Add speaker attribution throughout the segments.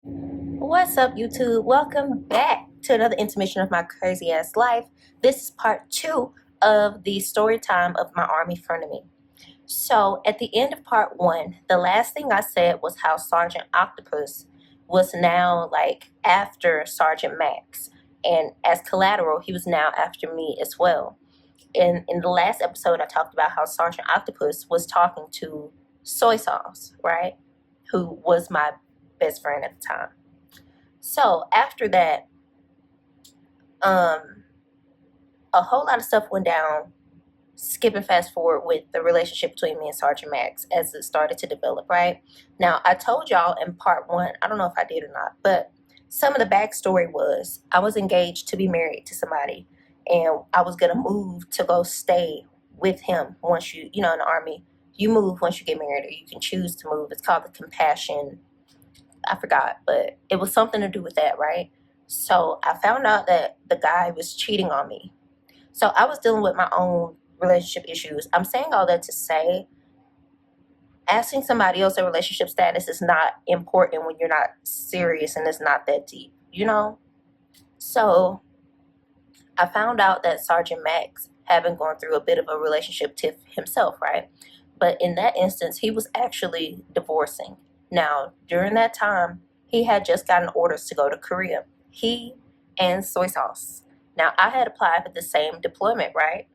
Speaker 1: What's up, YouTube? Welcome back to another intermission of my crazy ass life. This is part 2 of the story time of my army frenemy. So, at the end of part 1, the last thing I said was how Sergeant Octopus was now like after Sergeant Max, and as collateral, he was now after me as well. In the last episode, I talked about how Sergeant Octopus was talking to Soy Sauce, right? Who was my best friend at the time. So after that, a whole lot of stuff went down. Skipping fast forward with the relationship between me and Sergeant Max as it started to develop, right? Now, I told y'all in part 1, I don't know if I did or not, but some of the backstory was I was engaged to be married to somebody, and I was going to move to go stay with him once in the Army, you move once you get married, or you can choose to move. It's called the compassion. I forgot, but it was something to do with that, right? So I found out that the guy was cheating on me. So I was dealing with my own relationship issues. I'm saying all that to say, asking somebody else their relationship status is not important when you're not serious and it's not that deep, you know? So I found out that Sergeant Max had been going through a bit of a relationship tiff himself, right? But in that instance, he was actually divorcing. Now, during that time, he had just gotten orders to go to Korea. He and Soy Sauce. Now, I had applied for the same deployment, right?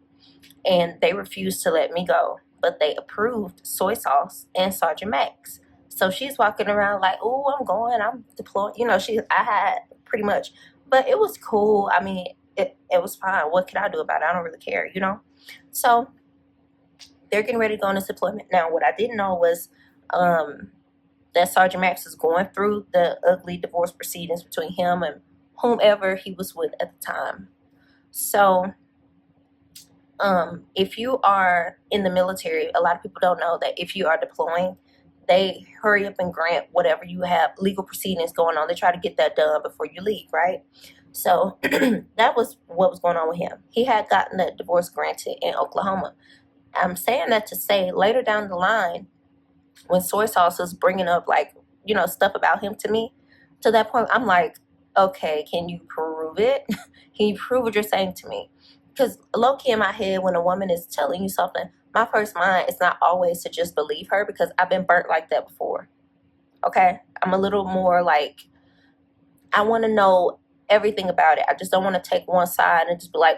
Speaker 1: And they refused to let me go. But they approved Soy Sauce and Sergeant Max. So she's walking around like, oh, I'm going, I'm deploying. I had pretty much. But it was cool. I mean, it was fine. What could I do about it? I don't really care, So they're getting ready to go on this deployment. Now, what I didn't know was that Sergeant Max was going through the ugly divorce proceedings between him and whomever he was with at the time. So, if you are in the military, a lot of people don't know that if you are deploying, they hurry up and grant whatever you have legal proceedings going on. They try to get that done before you leave, right? So that was what was going on with him. He had gotten that divorce granted in Oklahoma. I'm saying that to say later down the line, when Soy Sauce was bringing up stuff about him to me, to that point, I'm like, okay, can you prove it? Can you prove what you're saying to me? Because low key in my head, when a woman is telling you something, my first mind is not always to just believe her, because I've been burnt like that before. Okay, I'm a little more like, I want to know everything about it. I just don't want to take one side and just be like,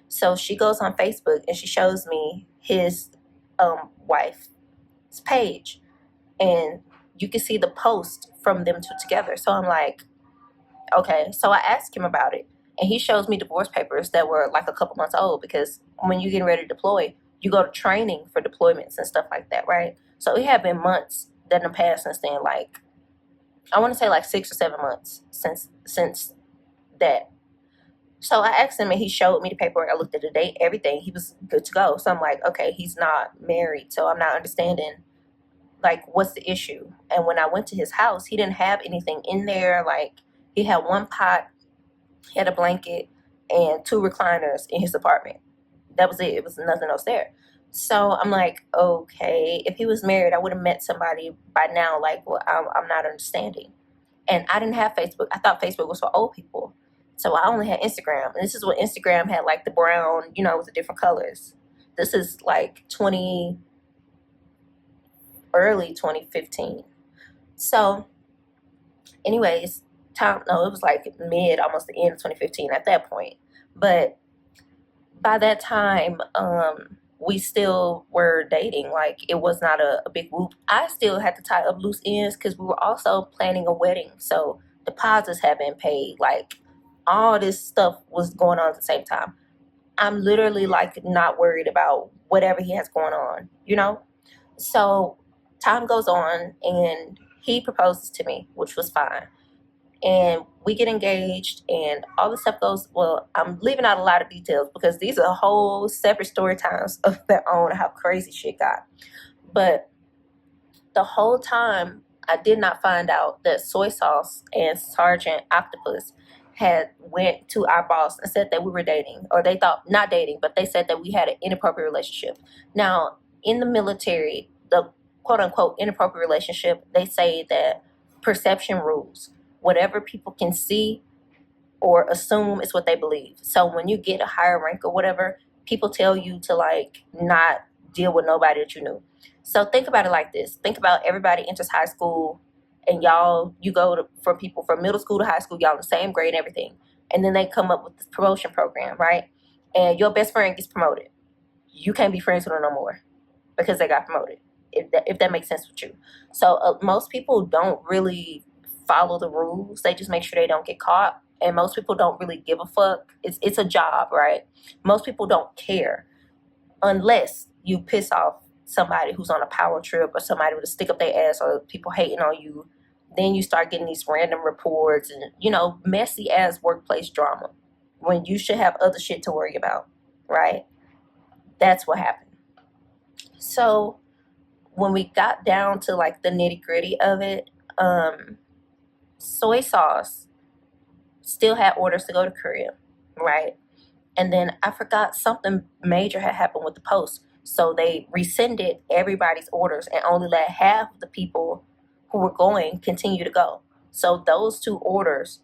Speaker 1: So she goes on Facebook and she shows me his wife's page, and you can see the post from them two together. So I'm like, okay. So I asked him about it, and he shows me divorce papers that were like a couple months old, because when you're getting ready to deploy, you go to training for deployments and stuff like that, right? So it had been months that have passed since then, like I want to say like 6 or 7 months since that. So I asked him, and he showed me the paperwork. I looked at the date, everything. He was good to go. So I'm like, okay, he's not married. So I'm not understanding, like, what's the issue? And when I went to his house, he didn't have anything in there. Like, he had one pot, he had a blanket, and 2 recliners in his apartment. That was it. It was nothing else there. So I'm like, okay, if he was married, I would have met somebody by now. Like, well, I'm not understanding. And I didn't have Facebook. I thought Facebook was for old people. So I only had Instagram. And this is when Instagram had like the brown, with the different colors. This is like early 2015. So anyways, it was like mid, almost the end of 2015 at that point. But by that time, we still were dating. Like, it was not a big whoop. I still had to tie up loose ends because we were also planning a wedding. So deposits had been paid. Like, all this stuff was going on at the same time. I'm literally like not worried about whatever he has going on, So time goes on, and he proposes to me, which was fine. And we get engaged, and all the stuff goes well. I'm leaving out a lot of details because these are whole separate story times of their own, how crazy shit got. But the whole time, I did not find out that Soy Sauce and Sergeant Octopus had went to our boss and said that we were dating, or they thought not dating, but they said that we had an inappropriate relationship. Now, in the military, the quote unquote inappropriate relationship, they say that perception rules. Whatever people can see or assume is what they believe. So when you get a higher rank or whatever, people tell you to like not deal with nobody that you knew. So think about it like this. Think about everybody enters high school and you go to, for people from middle school to high school, y'all in the same grade and everything. And then they come up with this promotion program, right? And your best friend gets promoted. You can't be friends with her no more because they got promoted, if that makes sense with you. So most people don't really follow the rules. They just make sure they don't get caught. And most people don't really give a fuck. It's a job, right? Most people don't care unless you piss off somebody who's on a power trip or somebody with a stick up their ass or people hating on you. Then you start getting these random reports and, messy ass workplace drama when you should have other shit to worry about, right? That's what happened. So when we got down to like the nitty gritty of it, soy sauce still had orders to go to Korea, right? And then I forgot something major had happened with the post. So they rescinded everybody's orders and only let half the people who were going continue to go. So those 2 orders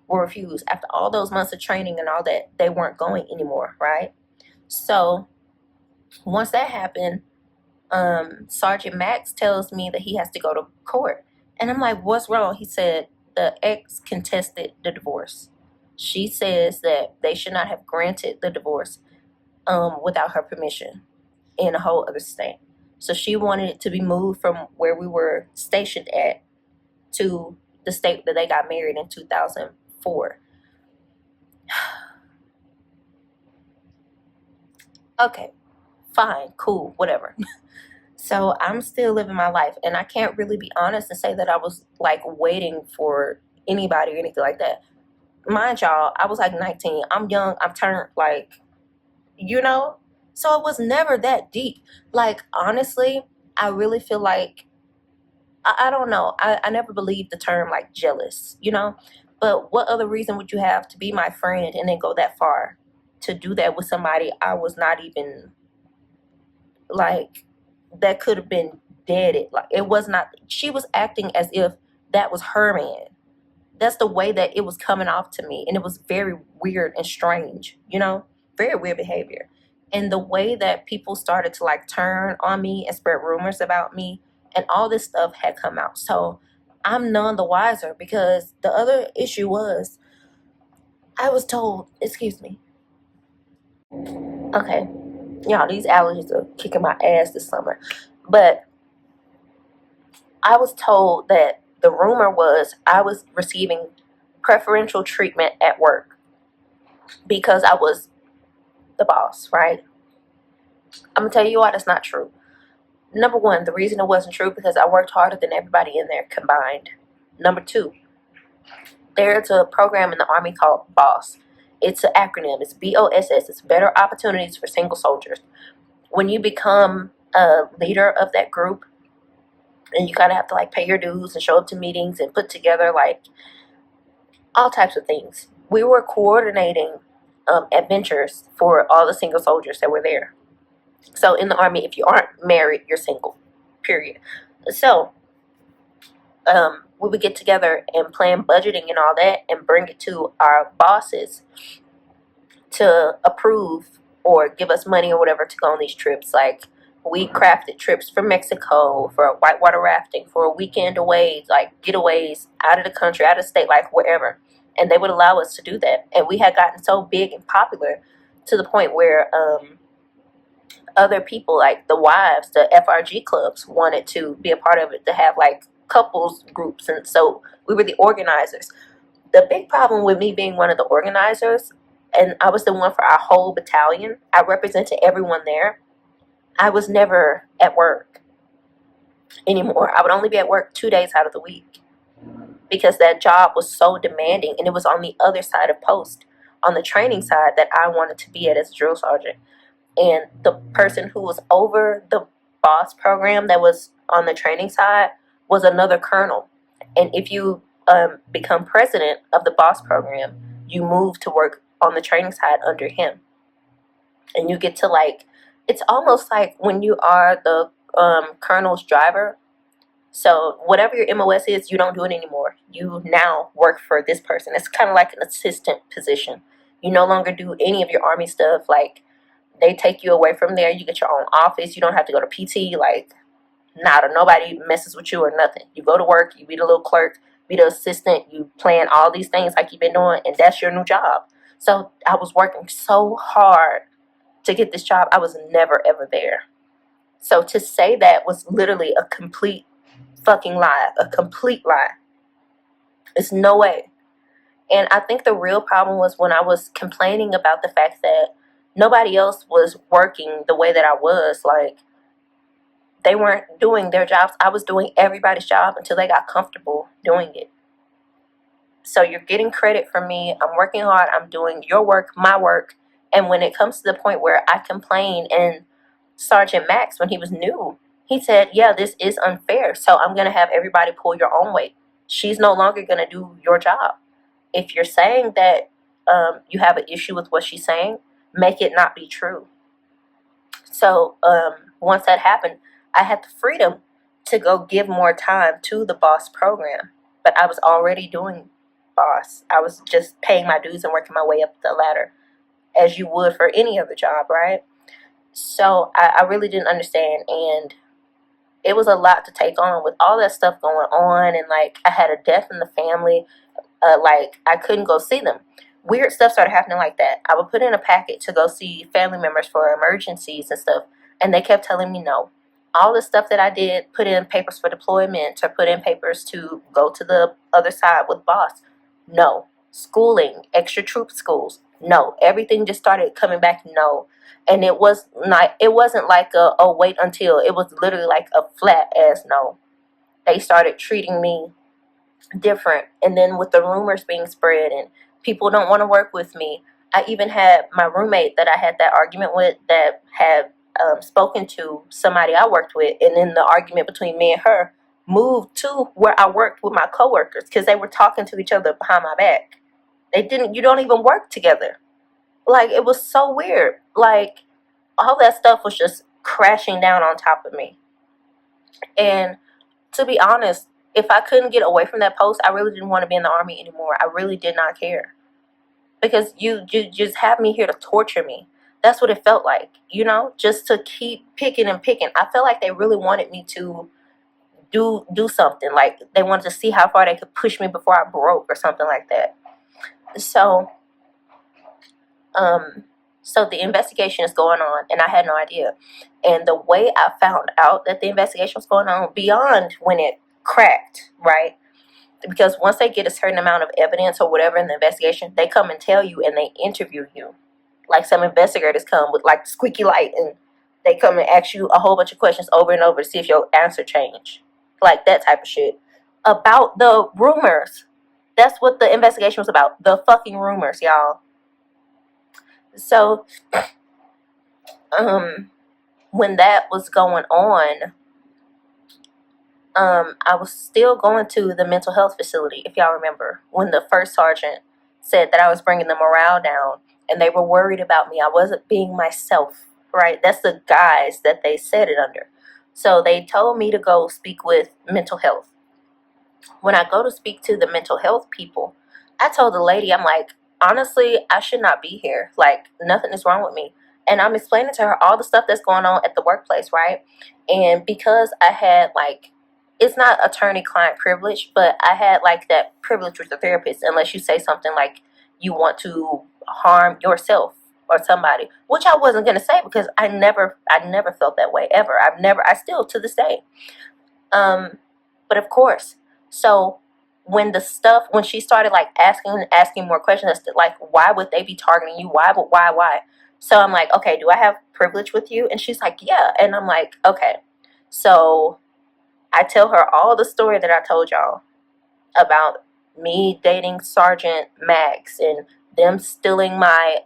Speaker 1: were refused. After all those months of training and all that, they weren't going anymore, right? So once that happened, Sergeant Max tells me that he has to go to court. And I'm like, what's wrong? He said the ex contested the divorce. She says that they should not have granted the divorce without her permission in a whole other state. So she wanted it to be moved from where we were stationed at to the state that they got married in 2004. Okay, fine, cool, whatever. So I'm still living my life, and I can't really be honest and say that I was like waiting for anybody or anything like that. Mind y'all, I was like 19. I'm young. I'm turned like, so it was never that deep. Like, honestly, I really feel like, I don't know. I never believed the term like jealous, but what other reason would you have to be my friend and then go that far to do that with somebody I was not even like, that could have been dead. Like, it was not, she was acting as if that was her man. That's the way that it was coming off to me. And it was very weird and strange, very weird behavior. And the way that people started to like turn on me and spread rumors about me and all this stuff had come out. So I'm none the wiser, because the other issue was I was told, excuse me. Okay. Y'all, these allergies are kicking my ass this summer. But I was told that the rumor was I was receiving preferential treatment at work because I was the boss, right? I'm going to tell you why that's not true. Number one, the reason it wasn't true because I worked harder than everybody in there combined. Number two, there's a program in the Army called BOSS. It's an acronym. It's BOSS. It's Better Opportunities for Single Soldiers. When you become a leader of that group, and you kind of have to like pay your dues and show up to meetings and put together like all types of things. We were coordinating adventures for all the single soldiers that were there. So in the Army, if you aren't married, you're single, period. So we would get together and plan budgeting and all that and bring it to our bosses to approve or give us money or whatever to go on these trips. Like, we crafted trips for Mexico, for whitewater rafting, for a weekend away, like getaways out of the country, out of state, like wherever. And they would allow us to do that. And we had gotten so big and popular to the point where other people, like the wives, the FRG clubs, wanted to be a part of it, to have like couples groups. And so we were the organizers. The big problem with me being one of the organizers, and I was the one for our whole battalion, I represented everyone there. I was never at work anymore. I would only be at work 2 days out of the week because that job was so demanding, and it was on the other side of post, on the training side, that I wanted to be at as a drill sergeant. And the person who was over the BOSS program that was on the training side was another colonel. And if you become president of the BOSS program, you move to work on the training side under him. And you get to like, it's almost like when you are the colonel's driver, So whatever your MOS is, you don't do it anymore. You now work for this person. It's kind of like an assistant position. You no longer do any of your Army stuff. Like, they take you away from there. You get your own office. You don't have to go to PT. Like, nada. Nobody messes with you or nothing. You go to work. You be the little clerk. Be the assistant. You plan all these things like you've been doing, and that's your new job. So I was working so hard to get this job. I was never, ever there. So to say that was literally a complete fucking lie. A complete lie. It's no way. And I think the real problem was when I was complaining about the fact that nobody else was working the way that I was. Like, they weren't doing their jobs. I was doing everybody's job until they got comfortable doing it. So you're getting credit from me. I'm working hard. I'm doing your work, my work. And when it comes to the point where I complain, and Sergeant Max, when he was new, he said, yeah, this is unfair. So I'm going to have everybody pull your own weight. She's no longer going to do your job. If you're saying that you have an issue with what she's saying, make it not be true. So once that happened, I had the freedom to go give more time to the boss program. But I was already doing boss. I was just paying my dues and working my way up the ladder as you would for any other job, right? So I really didn't understand, and it was a lot to take on with all that stuff going on. And like, I had a death in the family. Like, I couldn't go see them. Weird stuff started happening like that. I would put in a packet to go see family members for emergencies and stuff, and they kept telling me no. All the stuff that I did, put in papers for deployment or put in papers to go to the other side with boss, no. Schooling, extra troop schools, no. Everything just started coming back, no. And it wasn't like a oh, wait until. It was literally like a flat ass no. They started treating me different. And then with the rumors being spread and people don't want to work with me, I even had my roommate that I had that argument with that had spoken to somebody I worked with, and then the argument between me and her moved to where I worked with my coworkers because they were talking to each other behind my back. You don't even work together. Like, it was so weird. Like, all that stuff was just crashing down on top of me. And to be honest, if I couldn't get away from that post, I really didn't want to be in the Army anymore. I really did not care. Because you just have me here to torture me. That's what it felt like, just to keep picking and picking. I felt like they really wanted me to do something. Like, they wanted to see how far they could push me before I broke or something like that. So the investigation is going on, and I had no idea. And the way I found out that the investigation was going on, beyond when it cracked, right? Because once they get a certain amount of evidence or whatever in the investigation, they come and tell you and they interview you. Like, some investigators come with like squeaky light and they come and ask you a whole bunch of questions over and over to see if your answer changed. Like, that type of shit. About the rumors. That's what the investigation was about. The fucking rumors, y'all. So, when that was going on, I was still going to the mental health facility, if y'all remember, when the first sergeant said that I was bringing the morale down and they were worried about me. I wasn't being myself, right? That's the guise that they said it under. So they told me to go speak with mental health. When I go to speak to the mental health people, I told the lady, I'm like, honestly, I should not be here. Like, nothing is wrong with me. And I'm explaining to her all the stuff that's going on at the workplace, right? And because I had, like, it's not attorney-client privilege, but I had, like, that privilege with the therapist, unless you say something like you want to harm yourself or somebody, which I wasn't going to say because I never felt that way, ever. I still, to this day. But of course, so when she started, like, asking more questions as to, like, why would they be targeting you? Why? So I'm like, okay, do I have privilege with you? And she's like, yeah. And I'm like, okay. So I tell her all the story that I told y'all about me dating Sergeant Max and them stealing my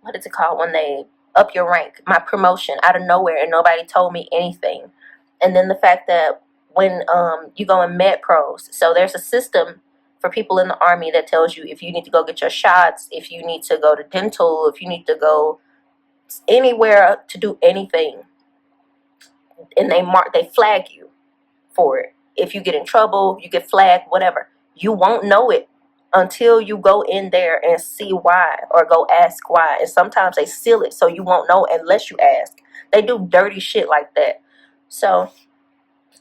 Speaker 1: what is it called when they up your rank, my promotion out of nowhere, and nobody told me anything. And then the fact that when you go in med pros, so there's a system for people in the Army that tells you if you need to go get your shots, if you need to go to dental, if you need to go anywhere to do anything. and they flag you for it. If you get in trouble, you get flagged, whatever. You won't know it until you go in there and see why, or go ask why. And sometimes they seal it so you won't know unless you ask. They do dirty shit like that. So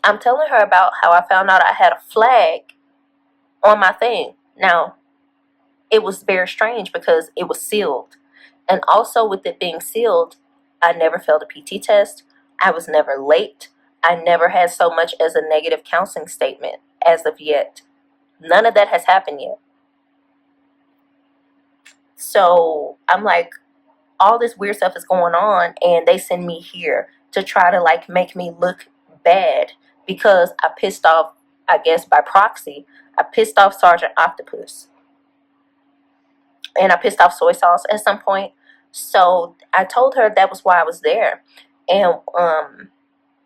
Speaker 1: I'm telling her about how I found out I had a flag on my thing. Now, it was very strange because it was sealed. And also with it being sealed, I never failed a PT test. I was never late. I never had so much as a negative counseling statement as of yet. None of that has happened yet. So I'm like, all this weird stuff is going on, and they send me here to try to like make me look bad because I pissed off, I guess by proxy, I pissed off Sergeant Octopus. And I pissed off soy sauce at some point. So I told her that was why I was there. And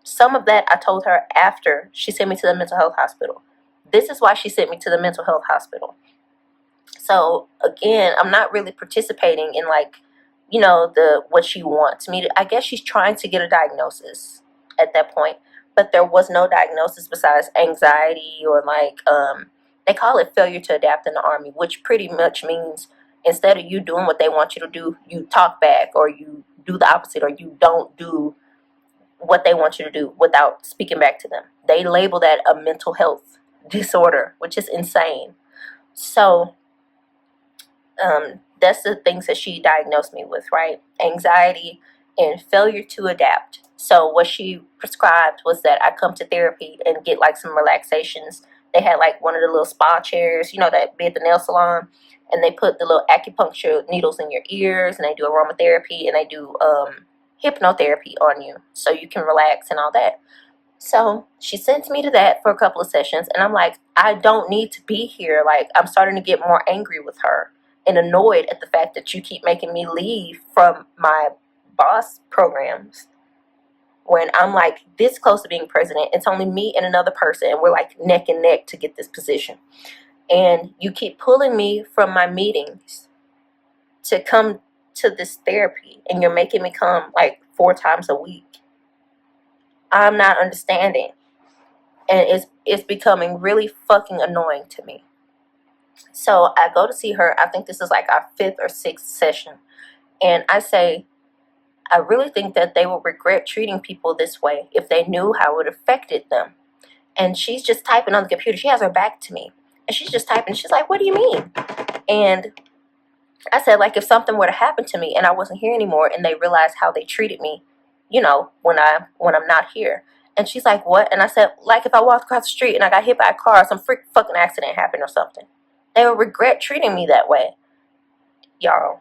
Speaker 1: some of that I told her after she sent me to the mental health hospital. This is why she sent me to the mental health hospital. So again, I'm not really participating in like, the what she wants me to. I guess she's trying to get a diagnosis at that point, but there was no diagnosis besides anxiety, or like they call it failure to adapt in the Army, which pretty much means instead of you doing what they want you to do, you talk back, or you do the opposite, or you don't do what they want you to do without speaking back to them. They label that a mental health disorder, which is insane. So that's the things that she diagnosed me with, right? Anxiety and failure to adapt. So what she prescribed was that I come to therapy and get like some relaxations. They had like one of the little spa chairs, that be at the nail salon, and they put the little acupuncture needles in your ears, and they do aromatherapy, and they do hypnotherapy on you so you can relax and all that. So she sends me to that for a couple of sessions, and I'm like, I don't need to be here. Like, I'm starting to get more angry with her and annoyed at the fact that you keep making me leave from my boss programs when I'm like this close to being president. It's only me and another person, and we're like neck and neck to get this position. And you keep pulling me from my meetings to come to this therapy, and you're making me come like 4 times a week. I'm not understanding. And it's becoming really fucking annoying to me. So I go to see her. I think this is like our 5th or 6th session. And I say, I really think that they would regret treating people this way if they knew how it affected them. And she's just typing on the computer. She has her back to me. And she's just typing. She's like, what do you mean? And I said, like, if something were to happen to me and I wasn't here anymore, and they realized how they treated me, when I'm not here. And she's like, what? And I said, like, if I walked across the street and I got hit by a car, some freak fucking accident happened or something, they would regret treating me that way. Y'all,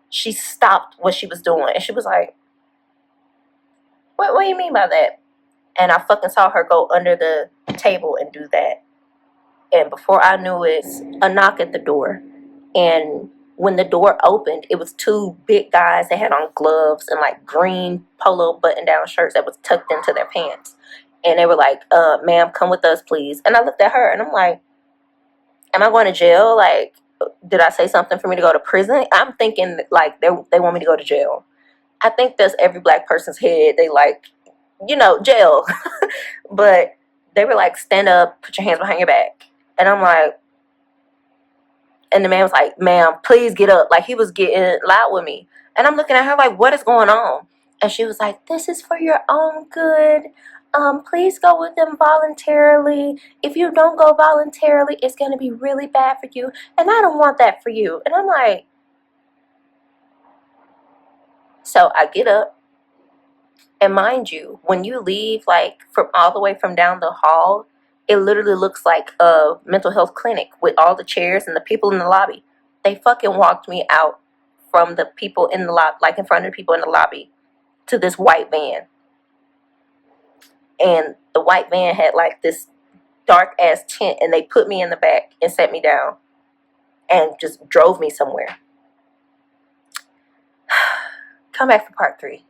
Speaker 1: she stopped what she was doing, and she was like, what do you mean by that? And I fucking saw her go under the table and do that. And before I knew it, a knock at the door. And when the door opened, it was 2 big guys. They had on gloves and like green polo button-down shirts that was tucked into their pants. And they were like, ma'am, come with us, please. And I looked at her and I'm like, am I going to jail? Like, did I say something for me to go to prison? I'm thinking like they want me to go to jail. I think that's every black person's head. They like, jail. But they were like, stand up, put your hands behind your back. And I'm like, and the man was like, ma'am, please get up. Like, he was getting loud with me. And I'm looking at her like, what is going on? And she was like, this is for your own good. Please go with them voluntarily. If you don't go voluntarily, it's going to be really bad for you. And I don't want that for you. And I'm like, so I get up. And mind you, when you leave, like, from all the way from down the hall, it literally looks like a mental health clinic with all the chairs and the people in the lobby. They fucking walked me out from the people in the lobby, like in front of the people in the lobby, to this white van. And the white van had like this dark ass tent, and they put me in the back and set me down and just drove me somewhere. Come back for part 3.